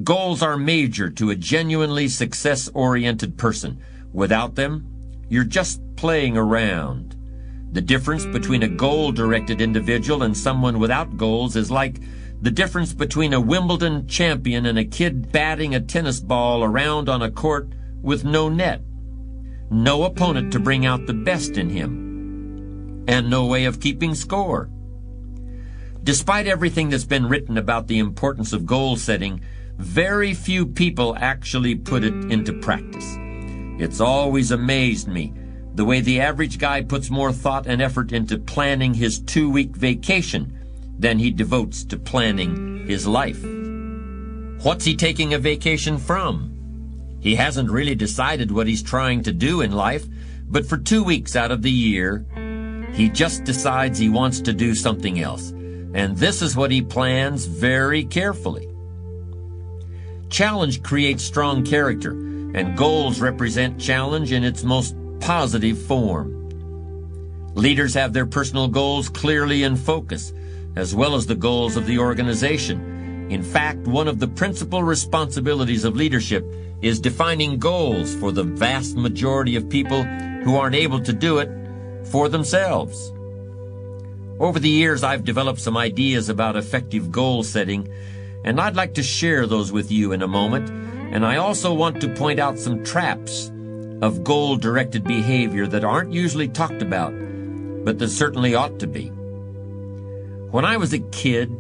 Goals are major to a genuinely success-oriented person. Without them, you're just playing around. The difference between a goal-directed individual and someone without goals is like the difference between a Wimbledon champion and a kid batting a tennis ball around on a court with no net. No opponent to bring out the best in him, and no way of keeping score. Despite everything that's been written about the importance of goal setting, very few people actually put it into practice. It's always amazed me the way the average guy puts more thought and effort into planning his 2-week vacation than he devotes to planning his life. What's he taking a vacation from? He hasn't really decided what he's trying to do in life, but for 2 weeks out of the year, he just decides he wants to do something else. And this is what he plans very carefully. Challenge creates strong character, and goals represent challenge in its most positive form. Leaders have their personal goals clearly in focus, as well as the goals of the organization. In fact, one of the principal responsibilities of leadership is defining goals for the vast majority of people who aren't able to do it for themselves. Over the years, I've developed some ideas about effective goal setting, and I'd like to share those with you in a moment. And I also want to point out some traps of goal-directed behavior that aren't usually talked about, but that certainly ought to be. When I was a kid,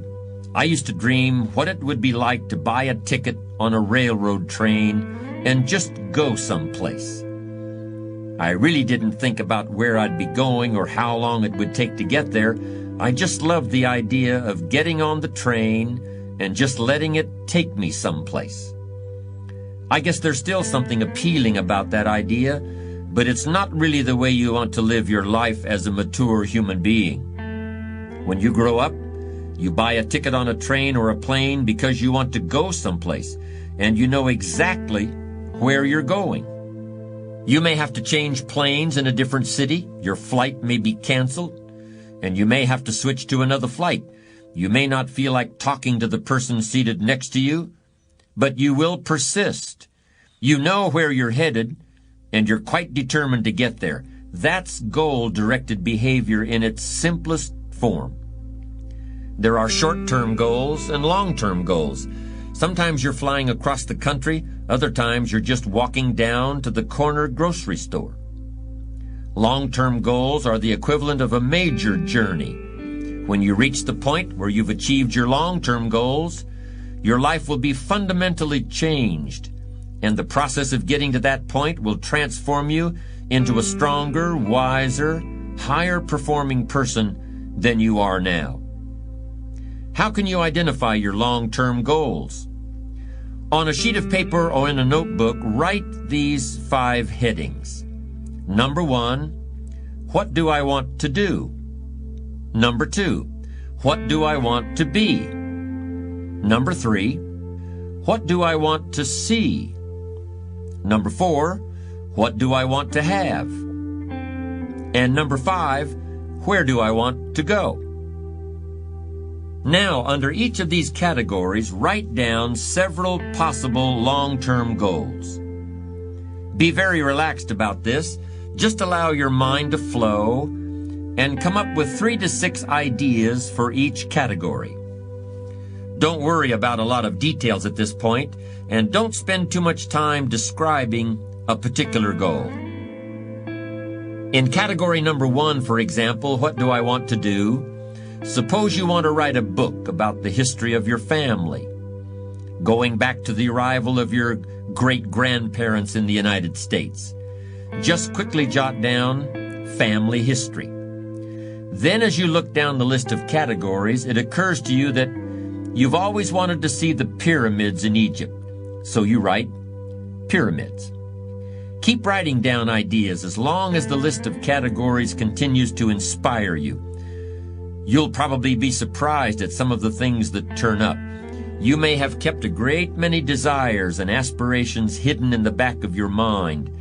I used to dream what it would be like to buy a ticket on a railroad train and just go someplace. I really didn't think about where I'd be going or how long it would take to get there. I just loved the idea of getting on the train and just letting it take me someplace. I guess there's still something appealing about that idea, but it's not really the way you want to live your life as a mature human being. When you grow up, you buy a ticket on a train or a plane because you want to go someplace, and you know exactly where you're going. You may have to change planes in a different city. Your flight may be canceled, and you may have to switch to another flight. You may not feel like talking to the person seated next to you, but you will persist. You know where you're headed, and you're quite determined to get there. That's goal-directed behavior in its simplest form. There are short-term goals and long-term goals. Sometimes you're flying across the country. Other times you're just walking down to the corner grocery store. Long-term goals are the equivalent of a major journey. When you reach the point where you've achieved your long-term goals, your life will be fundamentally changed, and the process of getting to that point will transform you into a stronger, wiser, higher-performing person than you are now. How can you identify your long-term goals? On a sheet of paper or in a notebook, write these 5 headings. Number 1, what do I want to do? Number 2, what do I want to be? Number 3, what do I want to see? Number 4, what do I want to have? And number 5, where do I want to go? Now, under each of these categories, write down several possible long-term goals. Be very relaxed about this. Just allow your mind to flow and come up with 3 to 6 ideas for each category. Don't worry about a lot of details at this point, and don't spend too much time describing a particular goal. In category number 1, for example, what do I want to do? Suppose you want to write a book about the history of your family, going back to the arrival of your great-grandparents in the United States. Just quickly jot down family history. Then as you look down the list of categories, it occurs to you that you've always wanted to see the pyramids in Egypt, so you write pyramids. Keep writing down ideas as long as the list of categories continues to inspire you. You'll probably be surprised at some of the things that turn up. You may have kept a great many desires and aspirations hidden in the back of your mind,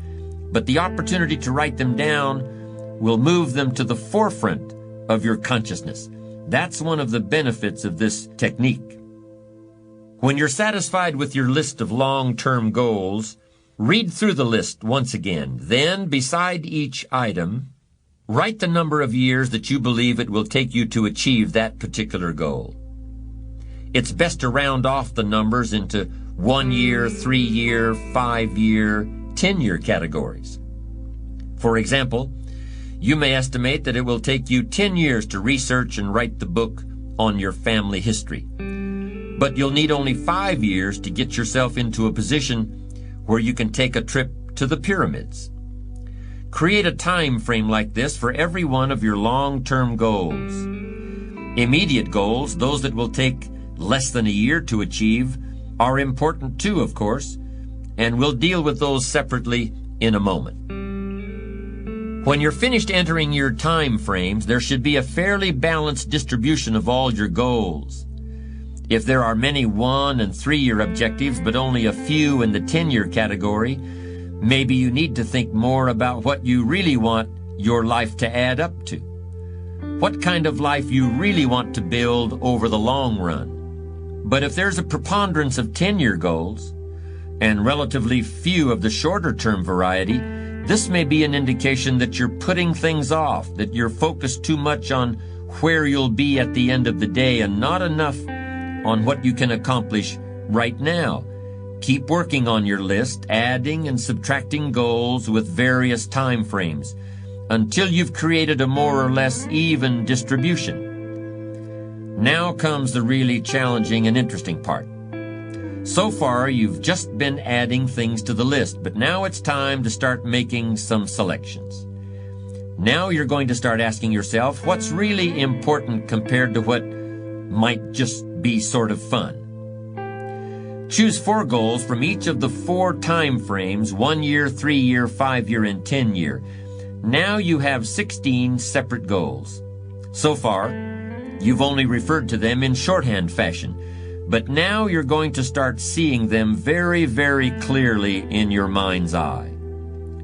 but the opportunity to write them down will move them to the forefront of your consciousness. That's one of the benefits of this technique. When you're satisfied with your list of long-term goals, read through the list once again. Then, beside each item, write the number of years that you believe it will take you to achieve that particular goal. It's best to round off the numbers into 1 year, 3 year, 5 year, 10-year categories. For example, you may estimate that it will take you 10 years to research and write the book on your family history. But you'll need only 5 years to get yourself into a position where you can take a trip to the pyramids. Create a time frame like this for every one of your long-term goals. Immediate goals, those that will take less than a year to achieve, are important too, of course, and we'll deal with those separately in a moment. When you're finished entering your time frames, there should be a fairly balanced distribution of all your goals. If there are many 1- and 3-year objectives, but only a few in the 10-year category, maybe you need to think more about what you really want your life to add up to. What kind of life you really want to build over the long run. But if there's a preponderance of 10-year goals, and relatively few of the shorter-term variety, this may be an indication that you're putting things off, that you're focused too much on where you'll be at the end of the day and not enough on what you can accomplish right now. Keep working on your list, adding and subtracting goals with various time frames until you've created a more or less even distribution. Now comes the really challenging and interesting part. So far, you've just been adding things to the list, but now it's time to start making some selections. Now you're going to start asking yourself, what's really important compared to what might just be sort of fun? Choose 4 goals from each of the 4 time frames, 1 year, 3 year, 5 year, and 10 year. Now you have 16 separate goals. So far, you've only referred to them in shorthand fashion. But now you're going to start seeing them very, very clearly in your mind's eye.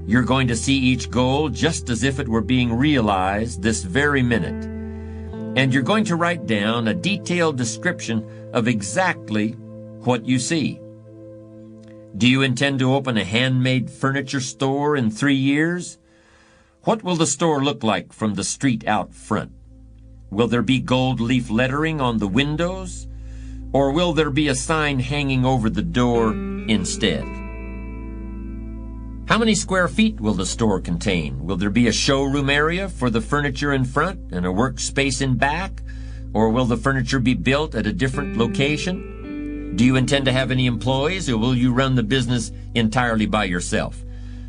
You're going to see each goal just as if it were being realized this very minute. And you're going to write down a detailed description of exactly what you see. Do you intend to open a handmade furniture store in 3 years? What will the store look like from the street out front? Will there be gold leaf lettering on the windows? Or will there be a sign hanging over the door instead? How many square feet will the store contain? Will there be a showroom area for the furniture in front and a workspace in back? Or will the furniture be built at a different location? Do you intend to have any employees, or will you run the business entirely by yourself?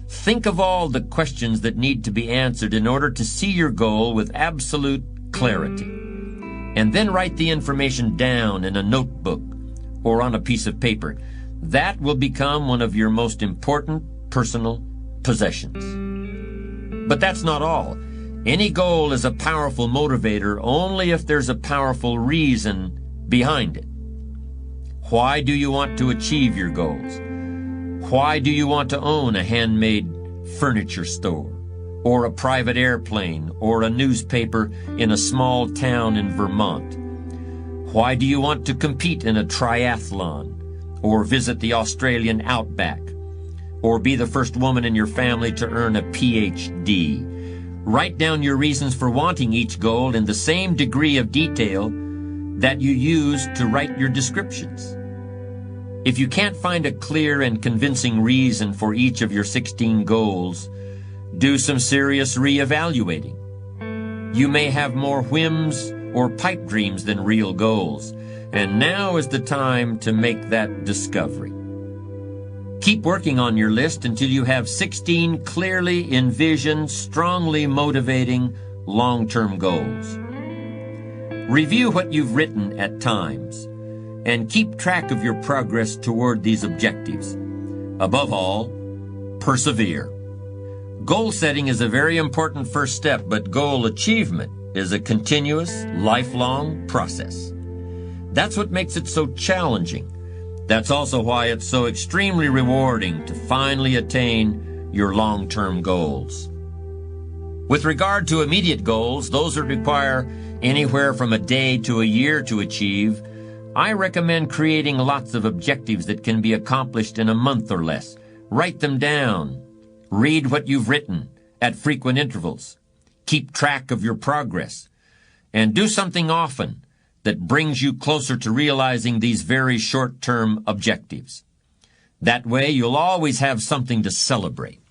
Think of all the questions that need to be answered in order to see your goal with absolute clarity. And then write the information down in a notebook or on a piece of paper. That will become one of your most important personal possessions. But that's not all. Any goal is a powerful motivator only if there's a powerful reason behind it. Why do you want to achieve your goals? Why do you want to own a handmade furniture store, or a private airplane, or a newspaper in a small town in Vermont? Why do you want to compete in a triathlon, or visit the Australian outback, or be the first woman in your family to earn a PhD? Write down your reasons for wanting each goal in the same degree of detail that you use to write your descriptions. If you can't find a clear and convincing reason for each of your 16 goals, do some serious reevaluating. You may have more whims or pipe dreams than real goals, and now is the time to make that discovery. Keep working on your list until you have 16 clearly envisioned, strongly motivating, long-term goals. Review what you've written at times, and keep track of your progress toward these objectives. Above all, persevere. Goal setting is a very important first step, but goal achievement is a continuous, lifelong process. That's what makes it so challenging. That's also why it's so extremely rewarding to finally attain your long-term goals. With regard to immediate goals, those that require anywhere from a day to a year to achieve, I recommend creating lots of objectives that can be accomplished in a month or less. Write them down. Read what you've written at frequent intervals. Keep track of your progress. And do something often that brings you closer to realizing these very short-term objectives. That way, you'll always have something to celebrate.